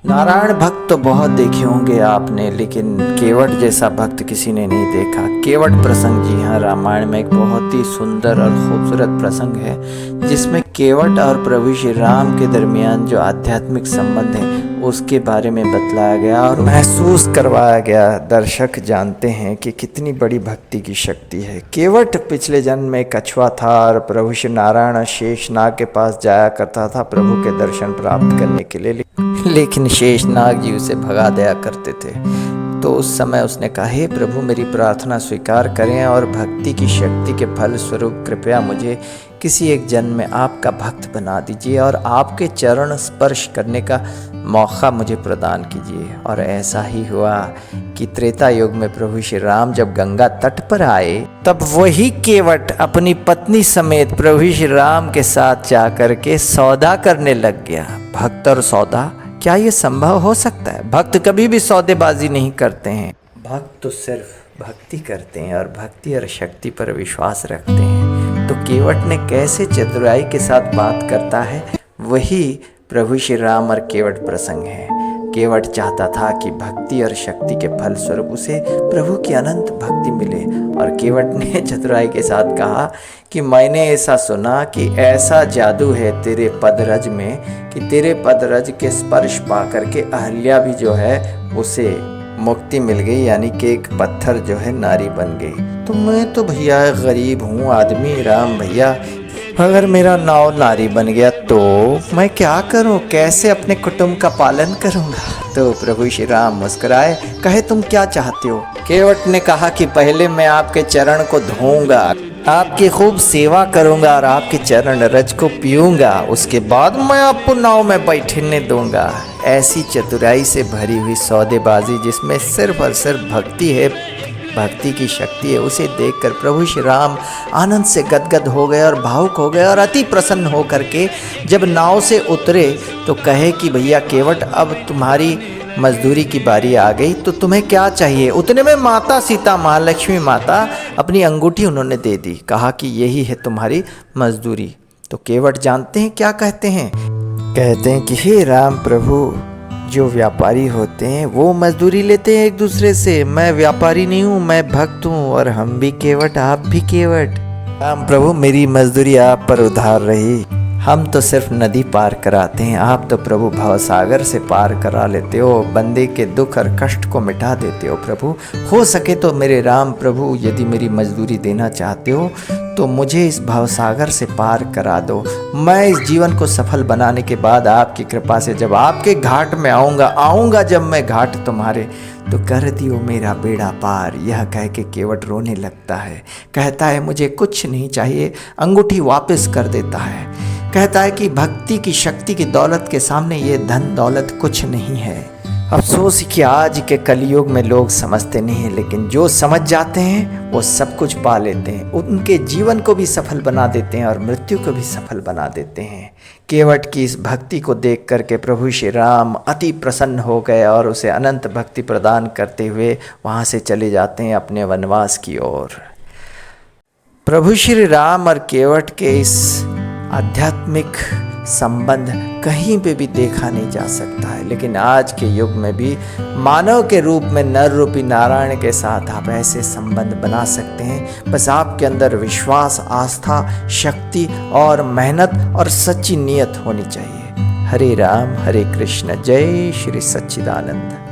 नारायण भक्त तो बहुत देखे होंगे आपने, लेकिन केवट जैसा भक्त किसी ने नहीं देखा। केवट प्रसंग, जी हाँ, रामायण में एक बहुत ही सुंदर और खूबसूरत प्रसंग है जिसमें केवट और प्रभु श्री राम के दरमियान जो आध्यात्मिक संबंध है उसके बारे में बतलाया गया और महसूस करवाया गया। दर्शक जानते हैं कि कितनी बड़ी भक्ति की शक्ति है। केवट पिछले जन्म में कछुआ था और प्रभु श्री नारायण और शेषनाग के पास जाया करता था प्रभु के दर्शन प्राप्त करने के लिए, लेकिन शेषनाग जी उसे भगा दिया करते थे। तो उस समय उसने कहा, हे प्रभु, मेरी प्रार्थना स्वीकार करें और भक्ति की शक्ति के फल स्वरूप कृपया मुझे किसी एक जन्म में आपका भक्त बना दीजिए और आपके चरण स्पर्श करने का मौका मुझे प्रदान कीजिए। और ऐसा ही हुआ कि त्रेता युग में प्रभु श्री राम जब गंगा तट पर आए तब वही केवट अपनी पत्नी समेत प्रभु श्री राम के साथ जाकर के सौदा करने लग गया। भक्त और सौदा, क्या ये संभव हो सकता है? भक्त कभी भी सौदेबाजी नहीं करते हैं। भक्त तो सिर्फ भक्ति करते हैं और भक्ति और शक्ति पर विश्वास रखते हैं। तो केवट ने कैसे चतुराई के साथ बात करता है, वही प्रभु श्री राम और केवट प्रसंग है। केवट चाहता था कि भक्ति और शक्ति के फल स्वरूप उसे प्रभु की अनंत भक्ति मिले, और केवट ने चतुराई के साथ कहा कि मैंने ऐसा सुना कि ऐसा जादू है तेरे पदरज में कि तेरे पदरज के स्पर्श पा करके अहल्या भी जो है उसे मुक्ति मिल गई, यानी कि एक पत्थर जो है नारी बन गई। तो मैं तो भैया गरीब हूँ आदमी, राम भैया, अगर मेरा नाव नारी बन गया तो मैं क्या करूं, कैसे अपने कुटुंब का पालन करूंगा? तो प्रभु श्री राम मुस्कुराए, कहे तुम क्या चाहते हो? केवट ने कहा कि पहले मैं आपके चरण को धोऊंगा, आपकी खूब सेवा करूंगा और आपके चरण रज को पीऊंगा, उसके बाद मैं आपको नाव में बैठने दूंगा। ऐसी चतुराई से भरी हुई सौदेबाजी जिसमें सिर्फ और सिर्फ भक्ति है, भक्ति की शक्ति है, उसे देखकर प्रभु श्री राम आनंद से गदगद हो गए और भावुक हो गए और अति प्रसन्न हो करके जब नाव से उतरे तो कहे कि भैया केवट, अब तुम्हारी मजदूरी की बारी आ गई, तो तुम्हें क्या चाहिए? उतने में माता सीता, महालक्ष्मी माता, अपनी अंगूठी उन्होंने दे दी, कहा कि यही है तुम्हारी मजदूरी। तो केवट जानते हैं क्या कहते हैं? कहते हैं कि हे राम प्रभु, जो व्यापारी होते हैं वो मजदूरी लेते हैं एक दूसरे से, मैं व्यापारी नहीं हूँ, मैं भक्त हूँ और हम भी केवट, आप भी केवट। राम प्रभु, मेरी मजदूरी आप पर उधार रही, हम तो सिर्फ नदी पार कराते हैं, आप तो प्रभु भवसागर से पार करा लेते हो, बंदे के दुख और कष्ट को मिटा देते हो। प्रभु, हो सके तो मेरे राम प्रभु, यदि मेरी मजदूरी देना चाहते हो तो मुझे इस भवसागर से पार करा दो। मैं इस जीवन को सफल बनाने के बाद आपकी कृपा से जब आपके घाट में आऊँगा जब मैं घाट तुम्हारे, तो कर दियो मेरा बेड़ा पार। यह कह के केवट रोने लगता है, कहता है मुझे कुछ नहीं चाहिए, अंगूठी वापस कर देता है, कहता है कि भक्ति की शक्ति की दौलत के सामने ये धन दौलत कुछ नहीं है। अफसोस कि आज के कलयुग में लोग समझते नहीं हैं, लेकिन जो समझ जाते हैं वो सब कुछ पा लेते हैं, उनके जीवन को भी सफल बना देते हैं और मृत्यु को भी सफल बना देते हैं। केवट की इस भक्ति को देख करके प्रभु श्री राम अति प्रसन्न हो गए और उसे अनंत भक्ति प्रदान करते हुए वहाँ से चले जाते हैं अपने वनवास की ओर। प्रभु श्री राम और केवट के इस आध्यात्मिक संबंध कहीं पे भी देखा नहीं जा सकता है, लेकिन आज के युग में भी मानव के रूप में नर रूपी नारायण के साथ आप ऐसे संबंध बना सकते हैं। बस आपके अंदर विश्वास, आस्था, शक्ति और मेहनत और सच्ची नीयत होनी चाहिए। हरे राम हरे कृष्ण, जय श्री सच्चिदानंद।